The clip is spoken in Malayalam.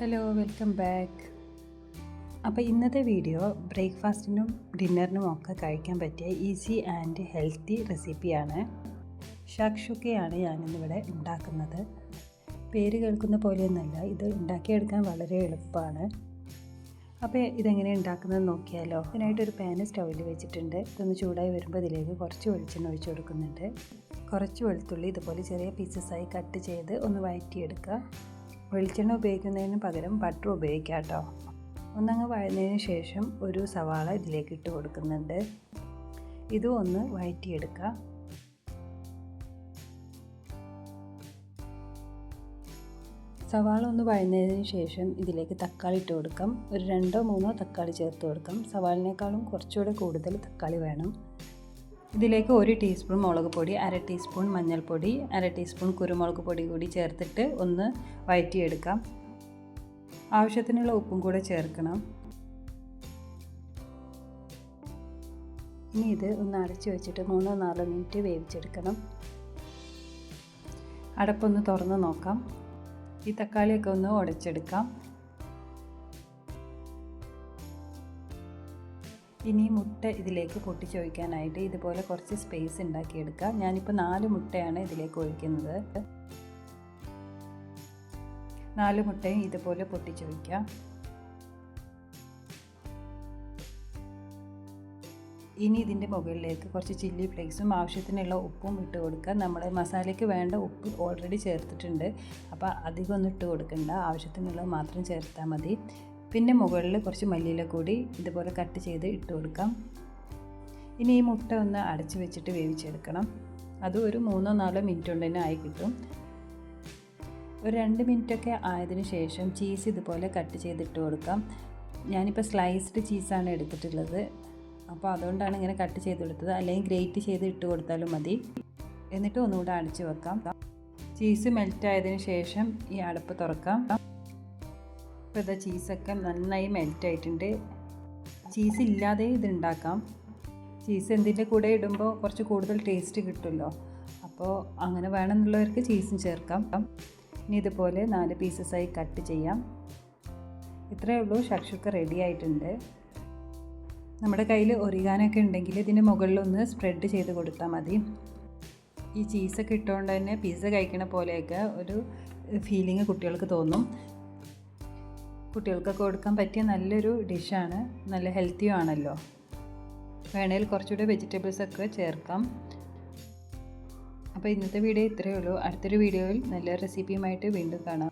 Hello, welcome back. അപ്പോൾ ഇന്നത്തെ വീഡിയോ ബ്രേക്ക്ഫാസ്റ്റിനും ഡിന്നറിനും ഒക്കെ കഴിക്കാൻ പറ്റിയ ഈസി ആൻഡ് ഹെൽത്തി റെസിപ്പിയാണ്. ഷാക്ഷുക്കയാണ് ഞാനിന്നിവിടെ ഉണ്ടാക്കുന്നത്. പേര് കേൾക്കുന്ന പോലെയൊന്നുമല്ല, ഇത് ഉണ്ടാക്കിയെടുക്കാൻ വളരെ എളുപ്പമാണ്. അപ്പോൾ ഇതെങ്ങനെ ഉണ്ടാക്കുന്നത് നോക്കിയാലോ. അതിനായിട്ടൊരു പാന് സ്റ്റൗവിൽ വെച്ചിട്ടുണ്ട്. ഇതൊന്ന് ചൂടായി വരുമ്പോൾ ഇതിലേക്ക് കുറച്ച് വെളിച്ചെണ്ണ ഒഴിച്ച് കൊടുക്കുന്നുണ്ട്. കുറച്ച് വെളുത്തുള്ളി ഇതുപോലെ ചെറിയ പീസസായി കട്ട് ചെയ്ത് ഒന്ന് വഴറ്റിയെടുക്കുക. വെളിച്ചെണ്ണ ഉപയോഗിക്കുന്നതിന് പകരം ബട്ടർ ഉപയോഗിക്കാം കേട്ടോ. ഒന്നങ്ങ് വഴന്നതിന് ശേഷം ഒരു സവാള ഇതിലേക്ക് ഇട്ട് കൊടുക്കുന്നുണ്ട്. ഇതും ഒന്ന് വഴറ്റിയെടുക്കുക. സവാള ഒന്ന് വഴന്നതിന് ശേഷം ഇതിലേക്ക് തക്കാളി ഇട്ട് കൊടുക്കാം. ഒരു 2-3 തക്കാളി ചേർത്ത് കൊടുക്കാം. സവാളിനേക്കാളും കുറച്ചുകൂടെ കൂടുതൽ തക്കാളി വേണം. ഇതിലേക്ക് 1 ടീസ്പൂൺ മുളക് പൊടി, 1/2 ടീസ്പൂൺ മഞ്ഞൾപ്പൊടി, 1/2 ടീസ്പൂൺ കുരുമുളക് പൊടി കൂടി ചേർത്തിട്ട് ഒന്ന് വഴറ്റിയെടുക്കാം. ആവശ്യത്തിനുള്ള ഉപ്പും കൂടെ ചേർക്കണം. ഇനി ഇത് ഒന്ന് അടച്ചു വെച്ചിട്ട് 3-4 മിനിറ്റ് വേവിച്ചെടുക്കണം. അടപ്പൊന്ന് തുറന്ന് നോക്കാം. ഈ തക്കാളിയൊക്കെ ഒന്ന് ഉടച്ചെടുക്കാം. ഇനി മുട്ട ഇതിലേക്ക് പൊട്ടിച്ചൊഴിക്കാനായിട്ട് ഇതുപോലെ കുറച്ച് സ്പേസ് ഉണ്ടാക്കിയെടുക്കുക. ഞാനിപ്പോൾ 4 മുട്ടയാണ് ഇതിലേക്ക് ഒഴിക്കുന്നത്. 4 മുട്ടയും ഇതുപോലെ പൊട്ടിച്ചൊഴിക്കുക. ഇനി ഇതിൻ്റെ മുകളിലേക്ക് കുറച്ച് ചില്ലി ഫ്ലേക്സും ആവശ്യത്തിനുള്ള ഉപ്പും ഇട്ട് കൊടുക്കുക. നമ്മൾ മസാലയ്ക്ക് വേണ്ട ഉപ്പ് ഓൾറെഡി ചേർത്തിട്ടുണ്ട്, അപ്പോൾ അധികം ഒന്നും ഇട്ട് കൊടുക്കണ്ട, ആവശ്യത്തിനുള്ളത് മാത്രം ചേർത്താൽ മതി. പിന്നെ മുകളിൽ കുറച്ച് മല്ലിയില കൂടി ഇതുപോലെ കട്ട് ചെയ്ത് ഇട്ട് കൊടുക്കാം. ഇനി ഈ മുട്ട ഒന്ന് അടച്ച് വെച്ചിട്ട് വേവിച്ചെടുക്കണം. അത് ഒരു 3-4 മിനിറ്റ് കൊണ്ട് തന്നെ ആയി കിട്ടും. ഒരു 2 മിനിറ്റൊക്കെ ആയതിനു ശേഷം ചീസ് ഇതുപോലെ കട്ട് ചെയ്തിട്ട് കൊടുക്കാം. ഞാനിപ്പോൾ സ്ലൈസ്ഡ് ചീസാണ് എടുത്തിട്ടുള്ളത്, അപ്പോൾ അതുകൊണ്ടാണ് ഇങ്ങനെ കട്ട് ചെയ്തെടുത്തത്. അല്ലെങ്കിൽ ഗ്രേറ്റ് ചെയ്ത് ഇട്ട് കൊടുത്താലും മതി. എന്നിട്ട് ഒന്നുകൂടെ അടച്ച് വെക്കാം. ചീസ് മെൽറ്റ് ആയതിനു ശേഷം ഈ അടപ്പ് തുറക്കാം. ഇപ്പോൾ ഇതാ ചീസൊക്കെ നന്നായി മെൽറ്റ് ആയിട്ടുണ്ട്. ചീസ് ഇല്ലാതെ ഇത് ഉണ്ടാക്കാം. ചീസ് എന്തിൻ്റെ കൂടെ ഇടുമ്പോൾ കുറച്ച് കൂടുതൽ ടേസ്റ്റ് കിട്ടുമല്ലോ, അപ്പോൾ അങ്ങനെ വേണമെന്നുള്ളവർക്ക് ചീസും ചേർക്കാം. ഇനി ഇതുപോലെ 4 പീസസായി കട്ട് ചെയ്യാം. ഇത്രയേ ഉള്ളൂ, ഷാക്ഷുക്ക റെഡി ആയിട്ടുണ്ട്. നമ്മുടെ കയ്യിൽ ഒറിഗാനൊക്കെ ഉണ്ടെങ്കിൽ ഇതിന് മുകളിലൊന്ന് സ്പ്രെഡ് ചെയ്ത് കൊടുത്താൽ മതി. ഈ ചീസൊക്കെ ഇട്ടുകൊണ്ട് തന്നെ പിസ്സ കഴിക്കണ പോലെയൊക്കെ ഒരു ഫീലിംഗ് കുട്ടികൾക്ക് തോന്നും. കുട്ടികൾക്കൊക്കെ കൊടുക്കാൻ പറ്റിയ നല്ലൊരു ഡിഷാണ്, നല്ല ഹെൽത്തിയും ആണല്ലോ. വേണേൽ കുറച്ചുകൂടെ വെജിറ്റബിൾസൊക്കെ ചേർക്കാം. അപ്പോൾ ഇന്നത്തെ വീഡിയോ ഇത്രയേ ഉള്ളൂ. അടുത്തൊരു വീഡിയോയിൽ നല്ല റെസിപ്പിയുമായിട്ട് വീണ്ടും കാണാം.